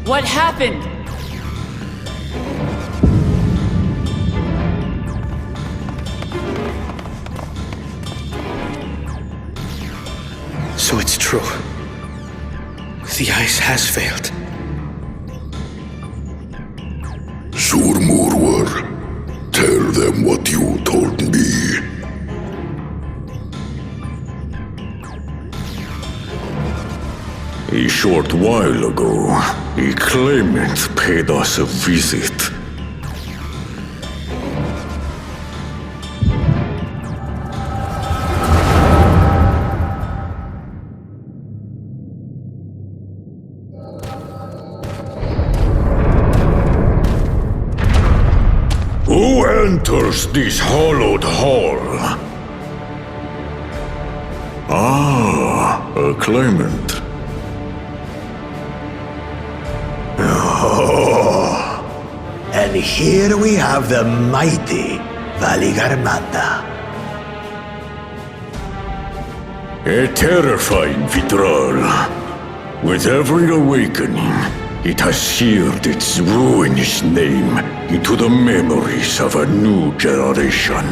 What happened? So it's true. The ice has failed. Surmurwar, tell them what you told me. A short while ago, a claimant paid us a visit. Who enters this hallowed hall? Ah, a claimant. And here we have the mighty Valigarmanda. A terrifying withdrawal. With every awakening, it has seared its ruinous name into the memories of a new generation.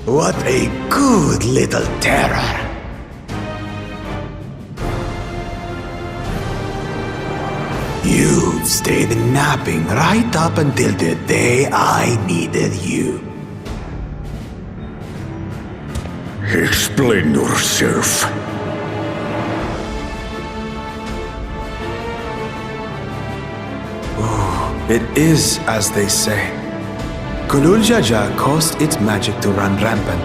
What a good little terror. You've stayed napping right up until the day I needed you. Explain yourself. It is as they say. Kulul Jaja caused its magic to run rampant,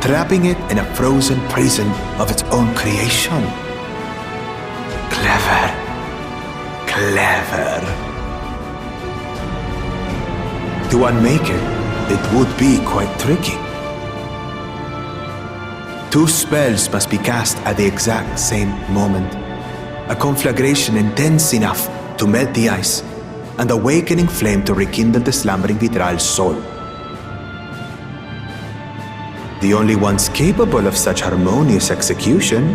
trapping it in a frozen prison of its own creation. Clever. Clever. To unmake it, it would be quite tricky. 2 spells must be cast at the exact same moment. A conflagration intense enough to melt the ice, and awakening flame to rekindle the slumbering Vitral's soul. The only ones capable of such harmonious execution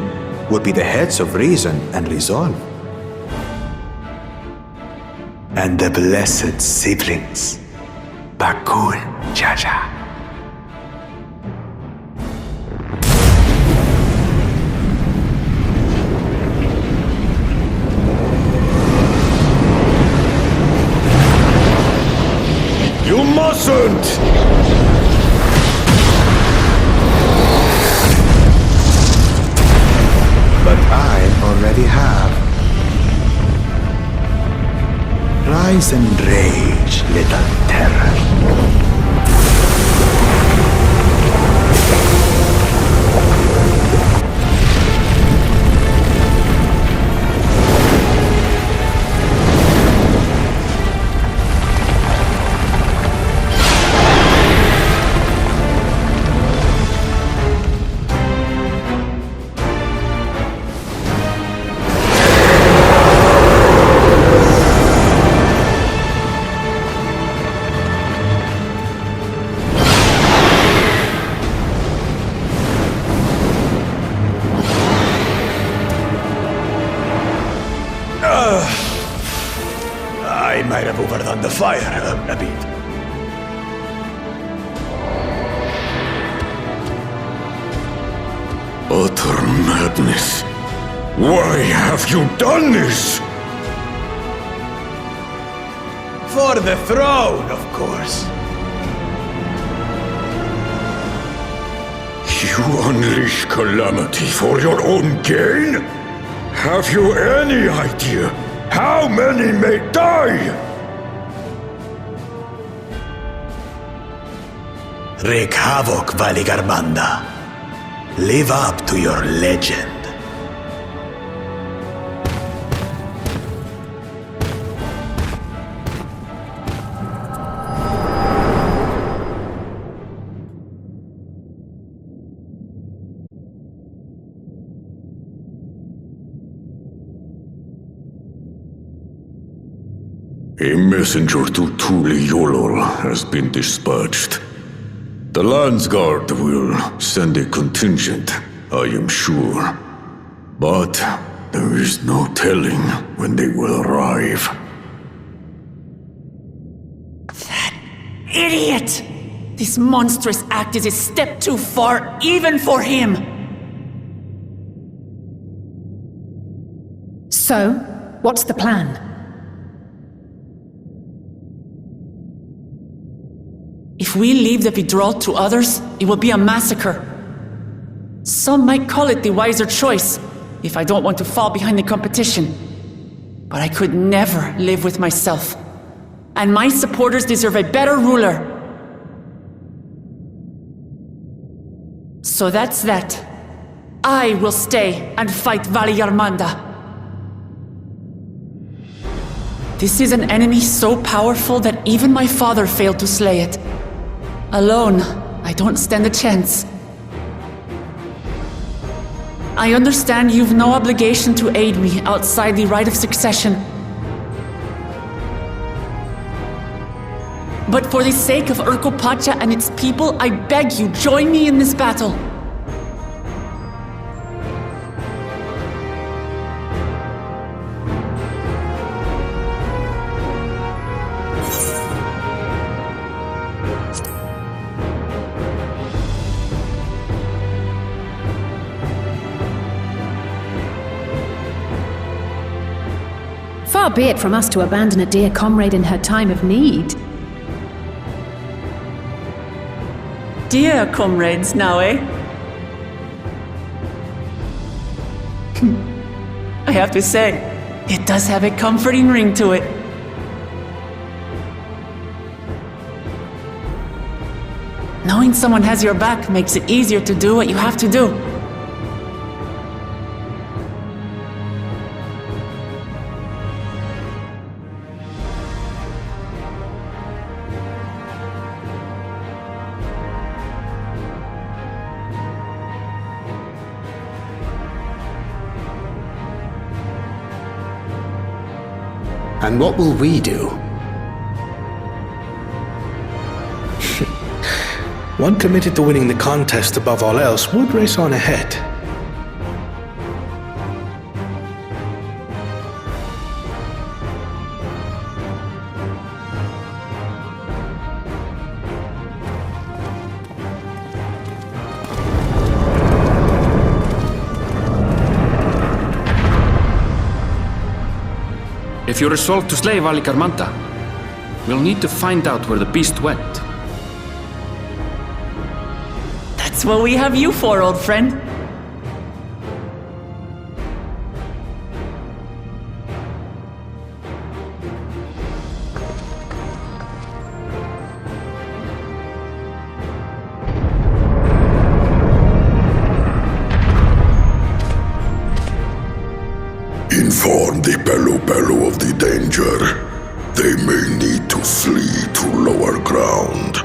would be the heads of reason and resolve. And the blessed siblings, Bakul Jaja. You mustn't! But I already have. Rise and rage, little terror. I might have overdone the fire a bit. Utter madness. Why have you done this? For the throne, of course. You unleash calamity for your own gain? Have you any idea how many may die? Wreak havoc, Valigarmanda. Live up to your legend. A messenger to Tuli Yolol has been dispatched. The Landsguard will send a contingent. I am sure. But there is no telling when they will arrive. That idiot! This monstrous act is a step too far, even for him! So, what's the plan? If we leave the Vidral to others, it will be a massacre. Some might call it the wiser choice, if I don't want to fall behind the competition. But I could never live with myself. And my supporters deserve a better ruler. So that's that. I will stay and fight Vali Yarmanda. This is an enemy so powerful that even my father failed to slay it. Alone, I don't stand a chance. I understand you've no obligation to aid me outside the right of succession. But for the sake of Urkopacha and its people, I beg you, join me in this battle. Far be it from us to abandon a dear comrade in her time of need. Dear comrades now, eh? I have to say, it does have a comforting ring to it. Knowing someone has your back makes it easier to do what you have to do. And what will we do? One committed to winning the contest above all else would race on ahead. If you resolve to slay Vali Yarmanda, we'll need to find out where the beast went. That's what we have you for, old friend. Inform the Pelu of the danger. They may need to flee to lower ground.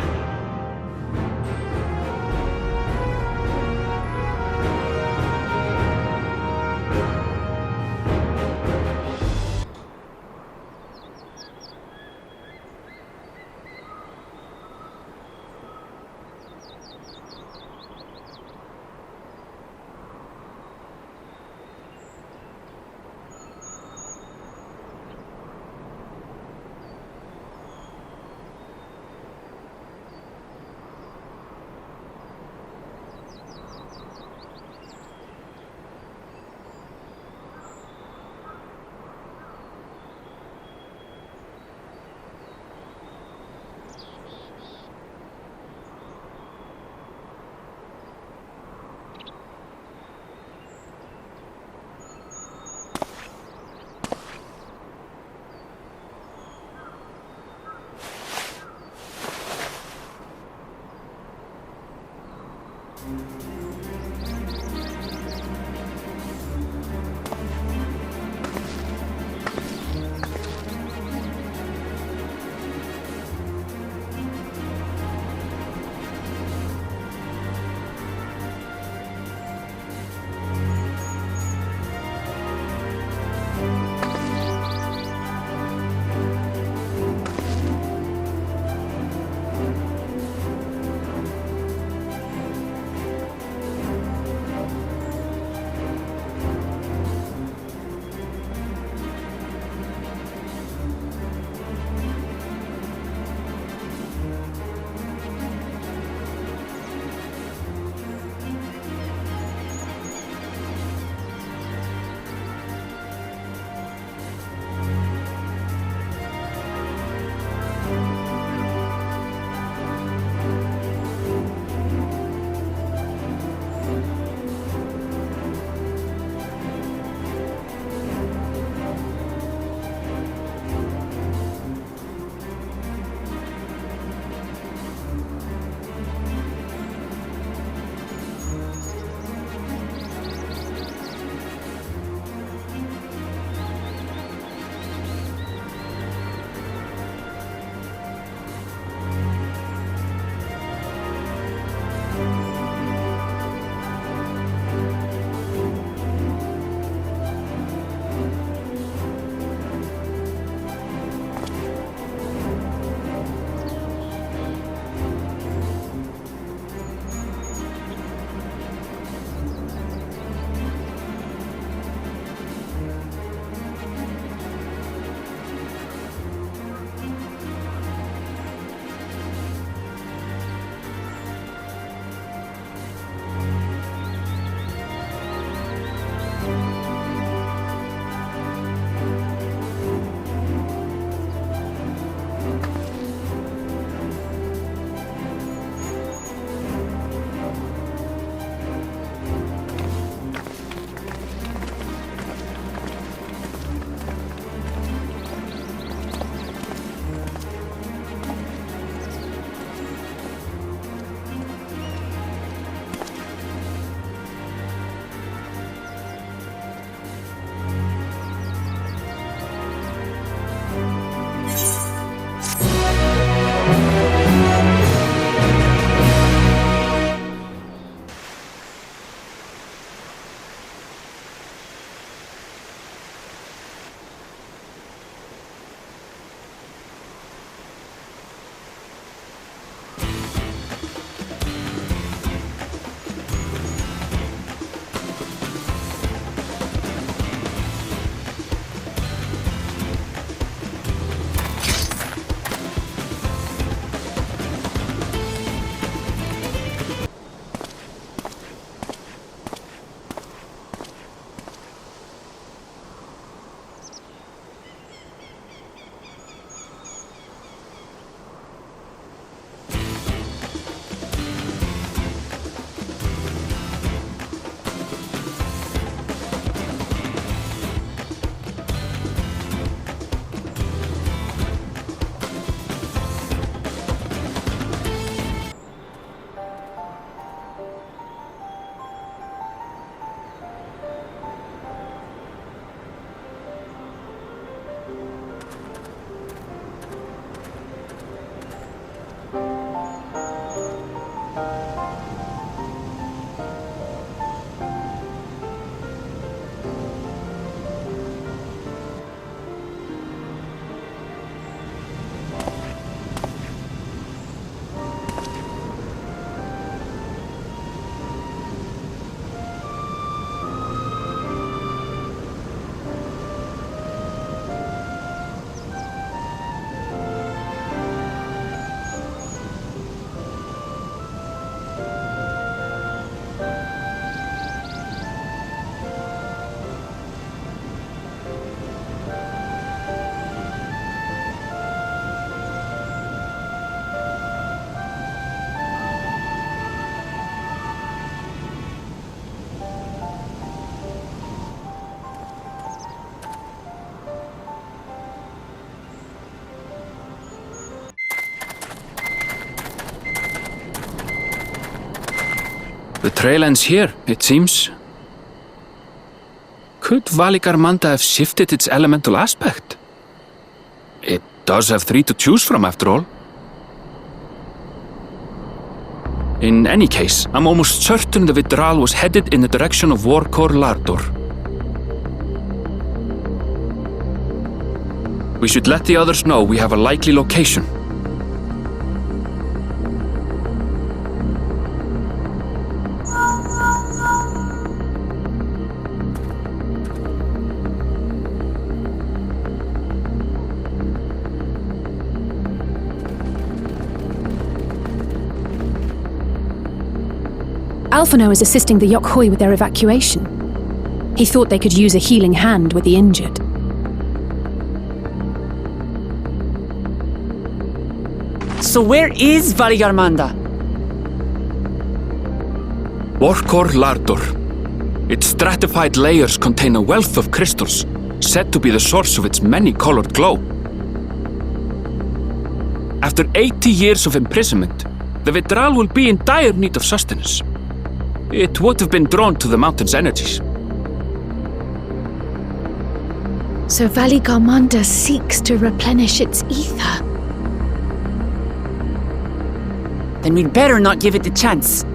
The trail ends here, it seems. Could Valigarmanda have shifted its elemental aspect? It does have 3 to choose from, after all. In any case, I'm almost certain the Vidral was headed in the direction of Warkor Lardor. We should let the others know we have a likely location. Alphino is assisting the Yokhoi with their evacuation. He thought they could use a healing hand with the injured. So where is Valigarmanda? Warkor Lardor. Its stratified layers contain a wealth of crystals, said to be the source of its many-colored glow. After 80 years of imprisonment, the Vidral will be in dire need of sustenance. It would have been drawn to the mountain's energies. So Valigarmanda seeks to replenish its ether. Then we'd better not give it the chance.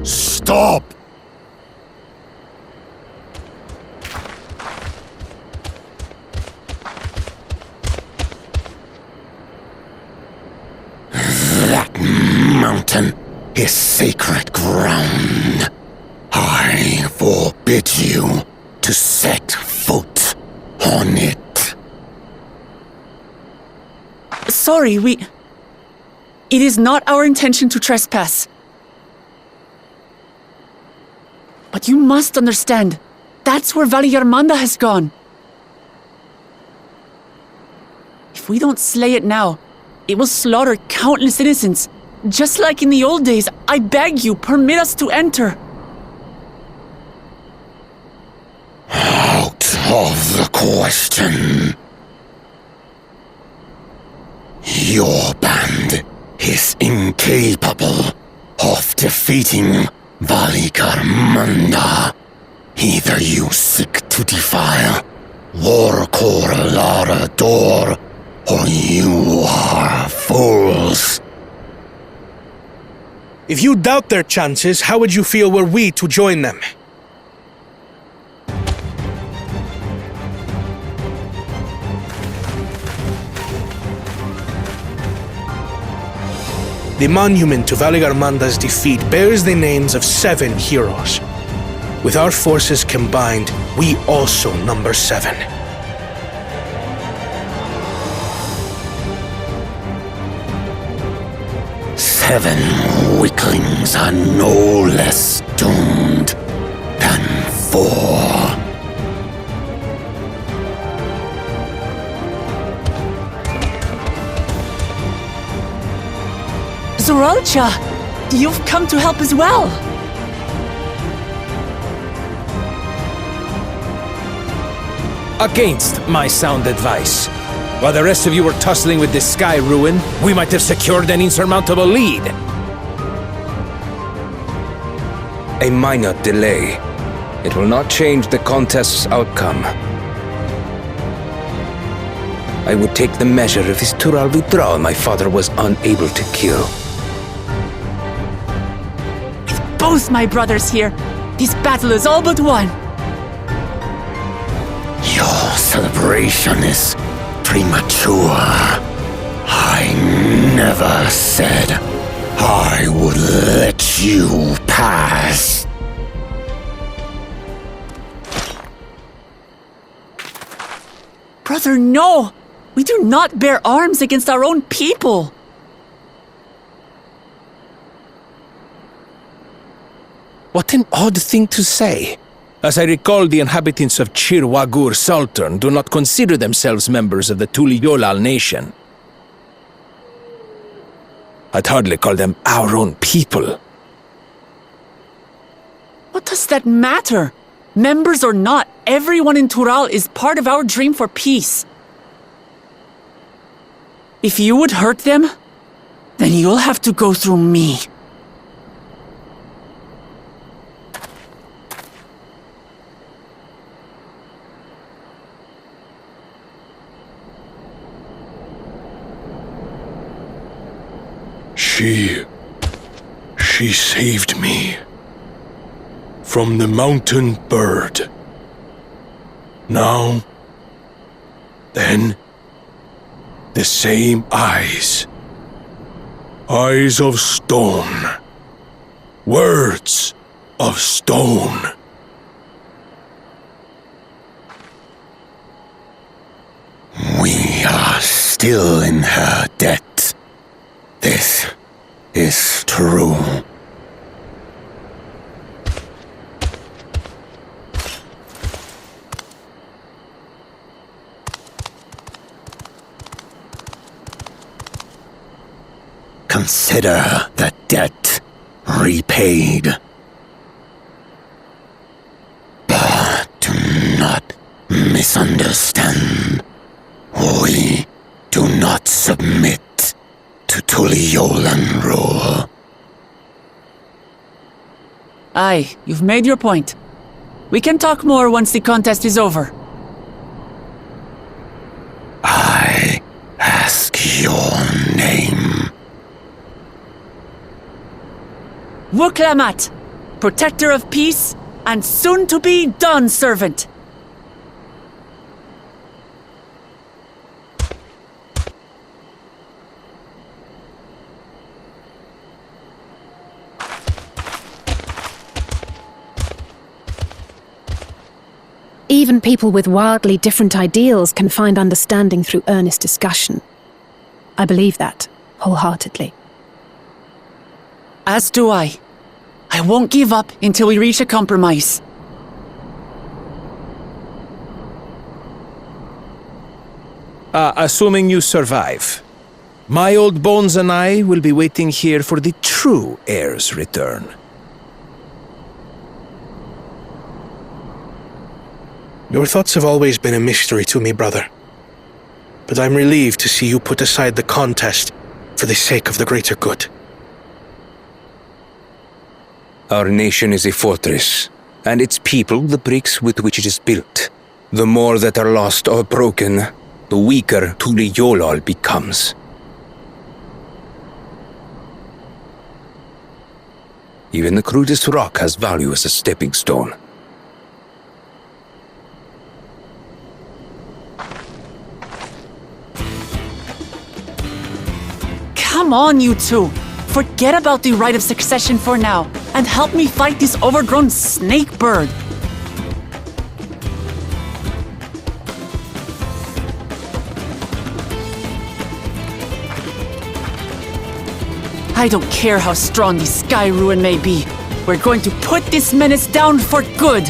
Stop! That mountain is sacred ground. I forbid you to set foot on it. Sorry, It is not our intention to trespass. But you must understand, that's where Valigarmanda has gone. If we don't slay it now, it will slaughter countless innocents. Just like in the old days, I beg you, permit us to enter. Out of the question. Your band is incapable of defeating Valigarmanda. Either you seek to defile Warkor Lardor, or you are fools. If you doubt their chances, how would you feel were we to join them? The monument to Valigarmanda's defeat bears the names of 7 heroes. With our forces combined, we also number 7. Seven weaklings are no less doomed than 4. Zoralcha, you've come to help as well. Against my sound advice. While the rest of you were tussling with this Skyruin, we might have secured an insurmountable lead. A minor delay. It will not change the contest's outcome. I would take the measure of this Tural Vidral my father was unable to kill. With both my brothers here, this battle is all but won. Your celebration is premature. I never said I would let you pass. Brother, no! We do not bear arms against our own people! What an odd thing to say. As I recall, the inhabitants of Chir Wagur Sultan do not consider themselves members of the Tuliyolal nation. I'd hardly call them our own people. What does that matter? Members or not, everyone in Tural is part of our dream for peace. If you would hurt them, then you'll have to go through me. She saved me from the mountain bird. Now, then, the same eyes. Eyes of stone. Words of stone. We are still in her debt. This is true. Consider the debt repaid. But do not misunderstand. We do not submit to Tuliolan rule. Aye, you've made your point. We can talk more once the contest is over. I ask your name. Wuklamat, protector of peace and soon-to-be Dawn servant. Even people with wildly different ideals can find understanding through earnest discussion. I believe that, wholeheartedly. As do I. I won't give up until we reach a compromise. Assuming you survive, my old bones and I will be waiting here for the true heir's return. Your thoughts have always been a mystery to me, brother. But I'm relieved to see you put aside the contest for the sake of the greater good. Our nation is a fortress, and its people the bricks with which it is built. The more that are lost or broken, the weaker Tuliyolal becomes. Even the crudest rock has value as a stepping stone. Come on, you two! Forget about the right of succession for now, and help me fight this overgrown snake bird! I don't care how strong the Skyruin may be. We're going to put this menace down for good!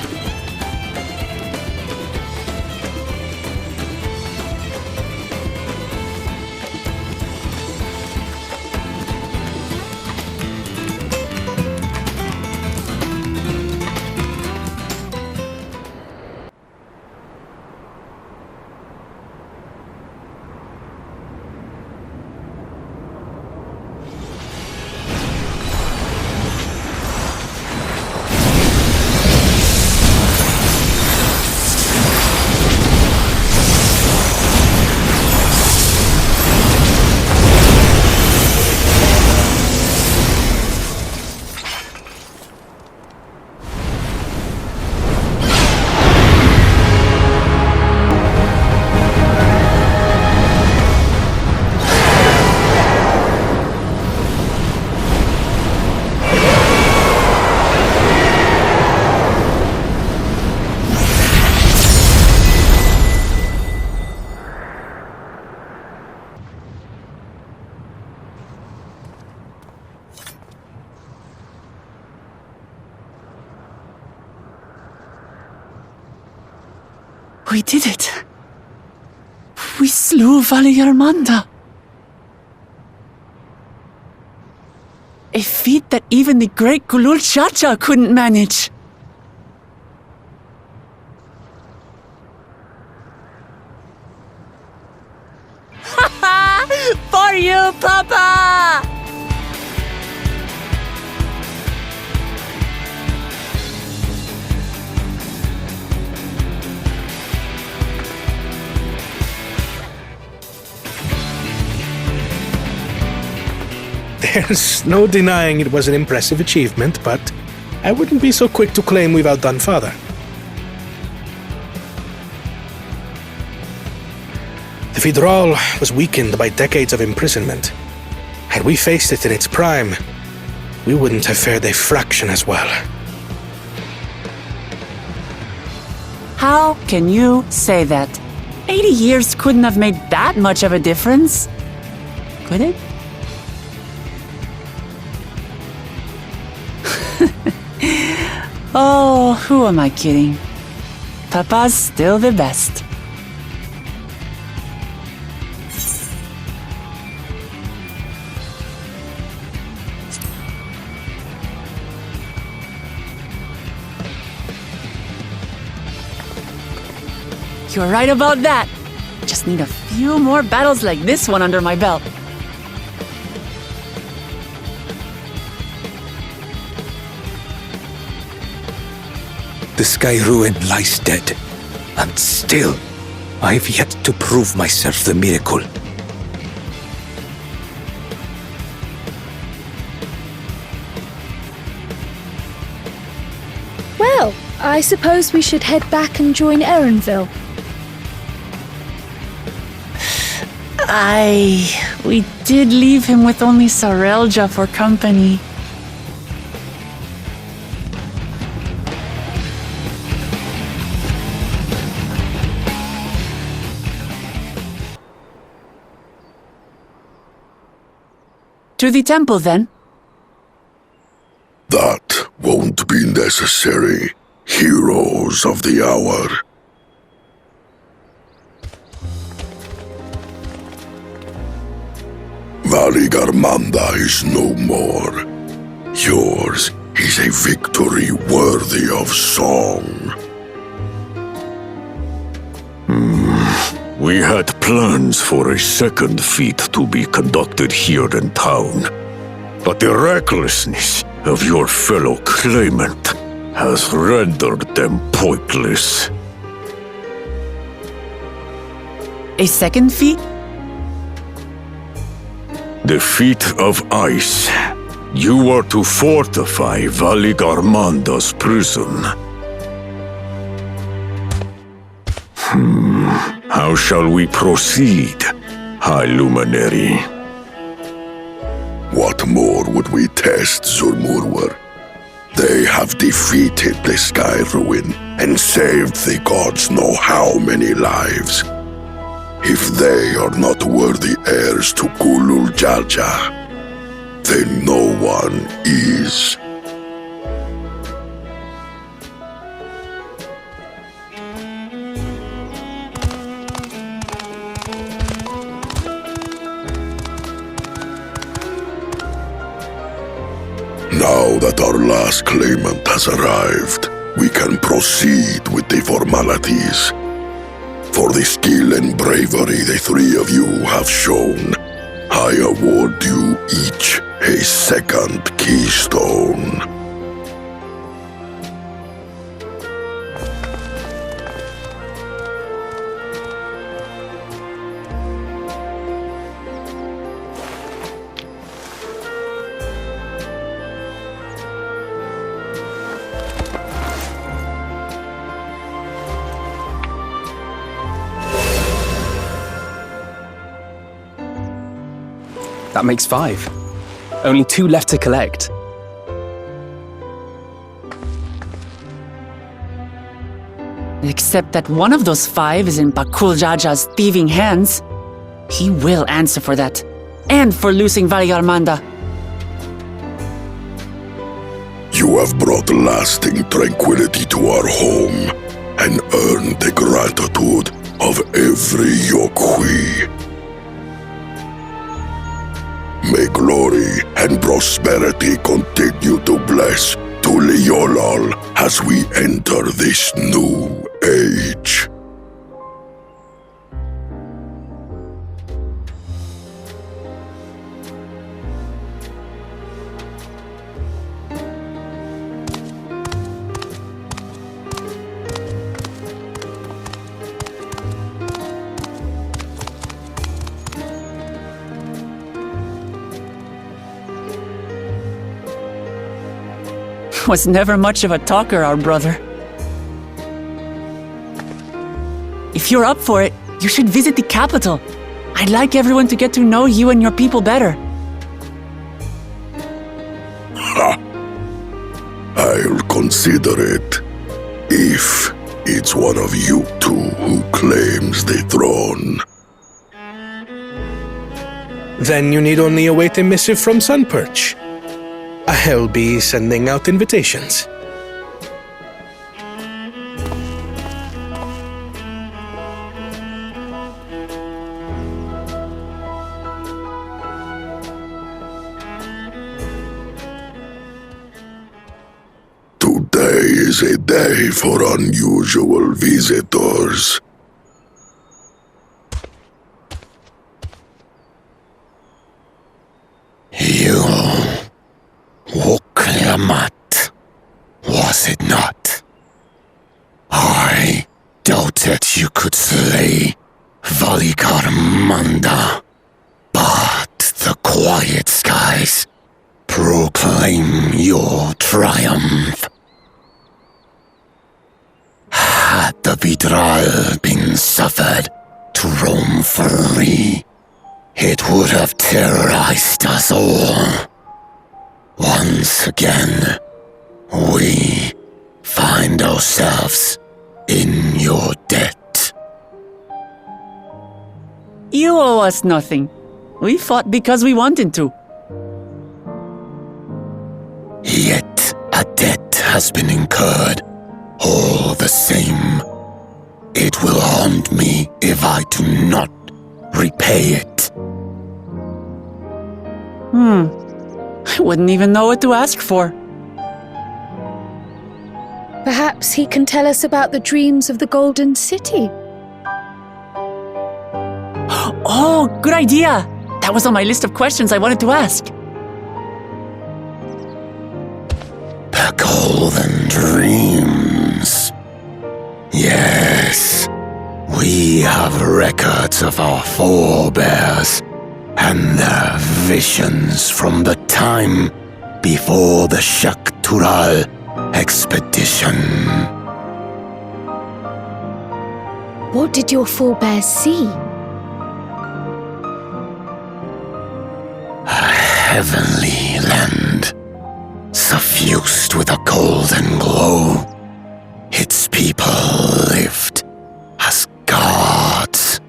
We did it. We slew Vali Armanda. A feat that even the great Gulul Chacha couldn't manage. For you, Papa! The There's no denying it was an impressive achievement, but I wouldn't be so quick to claim we've outdone Father. The Vidral was weakened by decades of imprisonment. Had we faced it in its prime, we wouldn't have fared a fraction as well. How can you say that? 80 years couldn't have made that much of a difference. Could it? Oh, who am I kidding? Papa's still the best. You're right about that. Just need a few more battles like this one under my belt. The Skyruin lies dead, and still, I've yet to prove myself the miracle. Well, I suppose we should head back and join Erenville. We did leave him with only Sarelja for company. To the temple, then. That won't be necessary, heroes of the hour. Valigarmanda is no more. Yours is a victory worthy of song. We had plans for a second feat to be conducted here in town, but the recklessness of your fellow claimant has rendered them pointless. A second feat? The feat of ice. You are to fortify Valigarmanda's prison. How shall we proceed, High Luminary? What more would we test, Zulmurwar? They have defeated the Skyruin and saved the gods know how many lives. If they are not worthy heirs to Kulul Jaja, then no one is. Now that our last claimant has arrived, we can proceed with the formalities. For the skill and bravery the three of you have shown, I award you each a second keystone. That makes 5. Only 2 left to collect. Except that one of those 5 is in Bakul Jaja's thieving hands. He will answer for that. And for losing Valigarmanda. You have brought lasting tranquility to our home and earned the gratitude of every Yokhui. May glory and prosperity continue to bless Tuliolol as we enter this new age. was never much of a talker, our brother. If you're up for it, you should visit the capital. I'd like everyone to get to know you and your people better. Ha! I'll consider it. If it's one of you two who claims the throne. Then you need only await a missive from Sunperch. I'll be sending out invitations. Today is a day for unusual visitors. You Woklamat, was it not? I doubted you could slay Valigarmanda, but the quiet skies proclaim your triumph. Had the Vidral been suffered to roam free, it would have terrorized us all. Once again, we find ourselves in your debt. You owe us nothing. We fought because we wanted to. Yet a debt has been incurred. All the same, it will haunt me if I do not repay it. I wouldn't even know what to ask for. Perhaps he can tell us about the dreams of the Golden City. Oh, good idea! That was on my list of questions I wanted to ask. The Golden Dreams. Yes, we have records of our forebears and their visions from the time before the Shaktural expedition. What did your forebears see? A heavenly land, suffused with a golden glow. Its people lived as gods,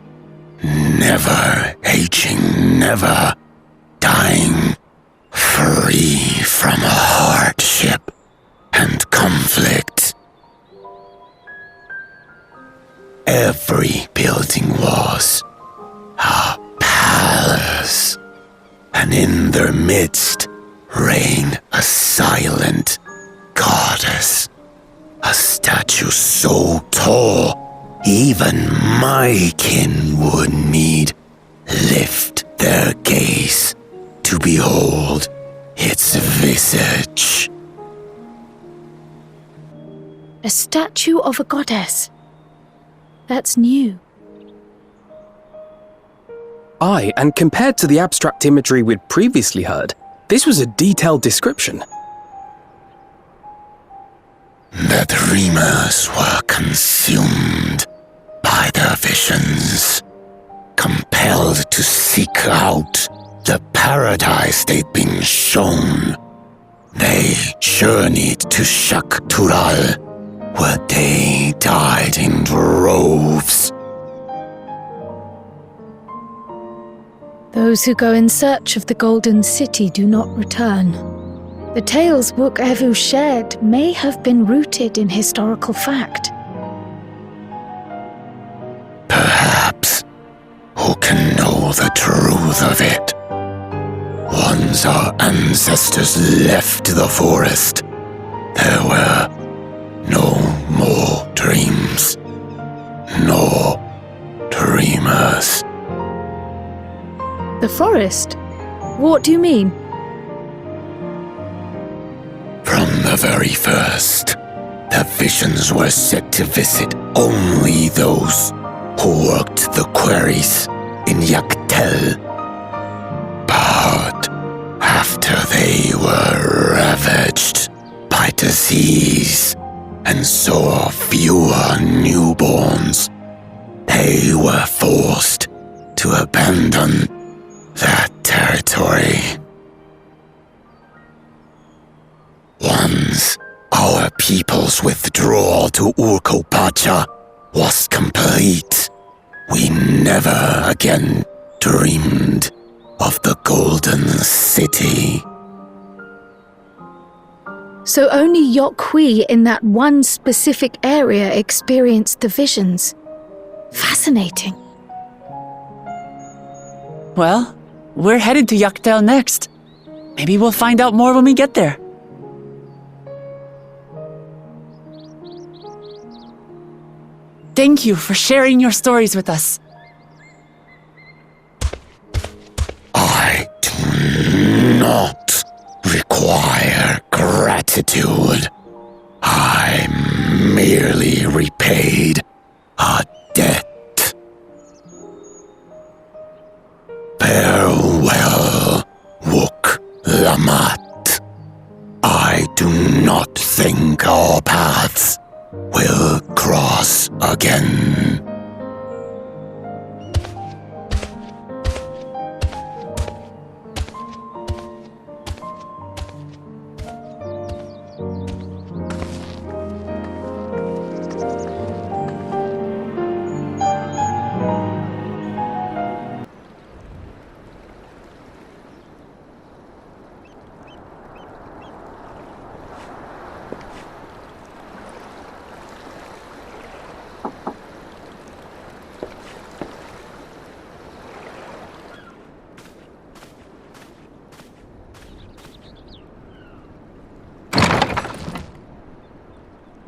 never aging, never dying, free from hardship and conflict. Every building was a palace, and in their midst reigned a silent goddess, a statue so tall even my kin would need lift their gaze to behold its visage. A statue of a goddess. That's new. Aye, and compared to the abstract imagery we'd previously heard, this was a detailed description. The dreamers were consumed by their visions, compelled to seek out the paradise they'd been shown. They journeyed to Shaktural, where they died in droves. Those who go in search of the Golden City do not return. The tales Book Evu shared may have been rooted in historical fact. Perhaps. Who can know the truth of it? Once our ancestors left the forest, there were no more dreams, no dreamers. The forest? What do you mean? From the very first, the visions were set to visit only those who worked the quarries in Yaktel. But after they were ravaged by disease and saw fewer newborns, they were forced to abandon that territory. Once our people's withdrawal to Urkopacha was complete, we never again dreamed of the Golden City. So only Yokwi in that one specific area experienced the visions. Fascinating. Well, we're headed to Yaktel next. Maybe we'll find out more when we get there. Thank you for sharing your stories with us. I do not require gratitude. I merely repaid a debt. Farewell, Wook Lamat. I do not think our paths will cross again.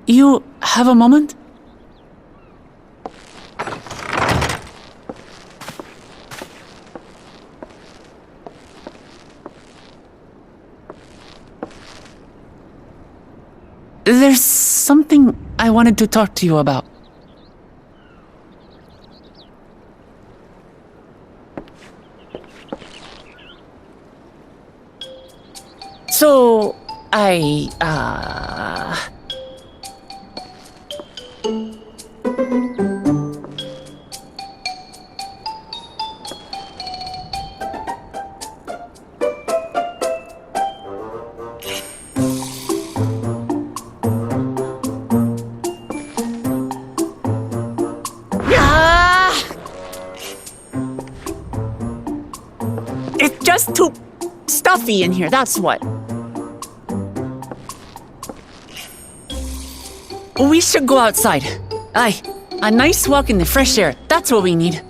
You have a moment? There's something I wanted to talk to you about. So, it's just too stuffy in here, that's what. We should go outside. Aye, a nice walk in the fresh air, that's what we need.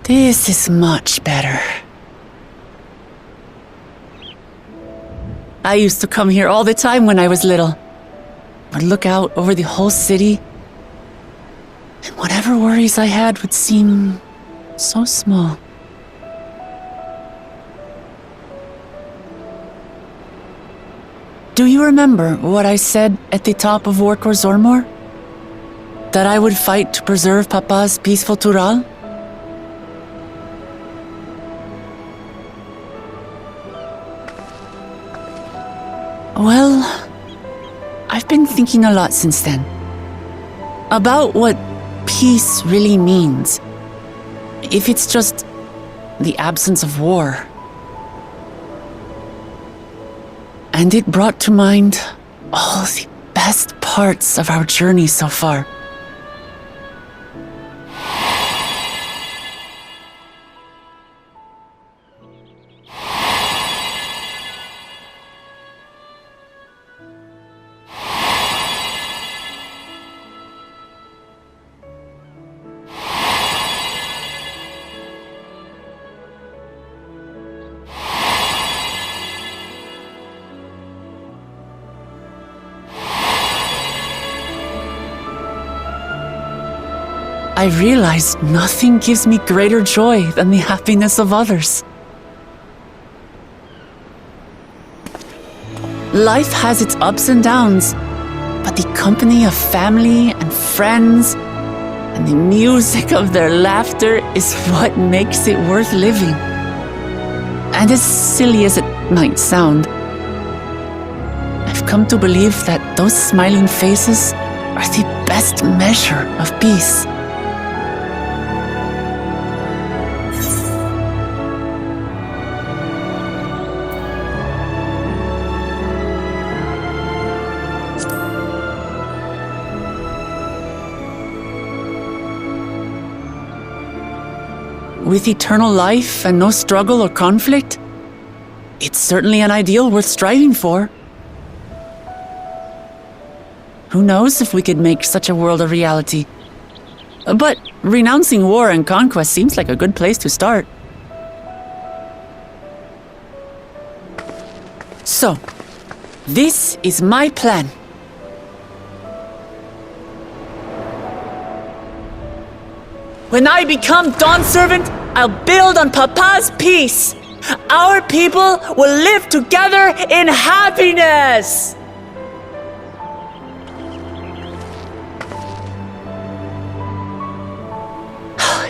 This is much better. I used to come here all the time when I was little. Would look out over the whole city, and whatever worries I had would seem so small. Do you remember what I said at the top of Workor Zormor? That I would fight to preserve Papa's peaceful Tural? Well, I've been thinking a lot since then. About what peace really means. If it's just the absence of war. And it brought to mind all the best parts of our journey so far. I realized nothing gives me greater joy than the happiness of others. Life has its ups and downs, but the company of family and friends and the music of their laughter is what makes it worth living. And as silly as it might sound, I've come to believe that those smiling faces are the best measure of peace. With eternal life and no struggle or conflict, it's certainly an ideal worth striving for. Who knows if we could make such a world a reality? But renouncing war and conquest seems like a good place to start. So, this is my plan. When I become Dawn Servant, I'll build on Papa's peace. Our people will live together in happiness.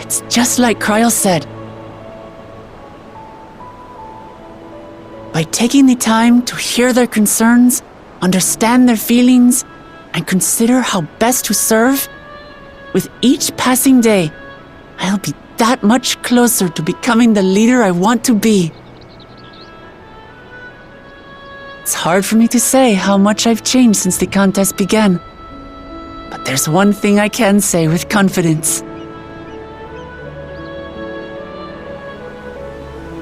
It's just like Kryl said. By taking the time to hear their concerns, understand their feelings, and consider how best to serve, with each passing day, I'll be that much closer to becoming the leader I want to be. It's hard for me to say how much I've changed since the contest began. But there's one thing I can say with confidence.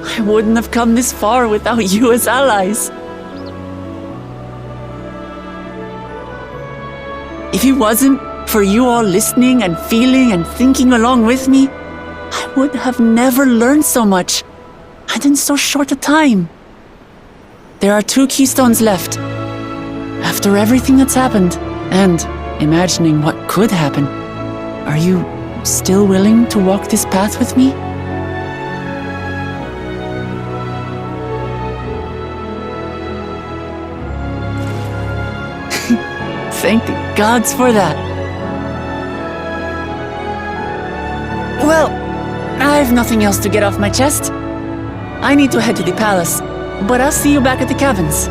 I wouldn't have come this far without you as allies. If it wasn't for you all listening and feeling and thinking along with me, I would have never learned so much, and in so short a time. There are 2 keystones left. After everything that's happened, and imagining what could happen, are you still willing to walk this path with me? Thank the gods for that. Well, I have nothing else to get off my chest. I need to head to the palace, but I'll see you back at the cabins.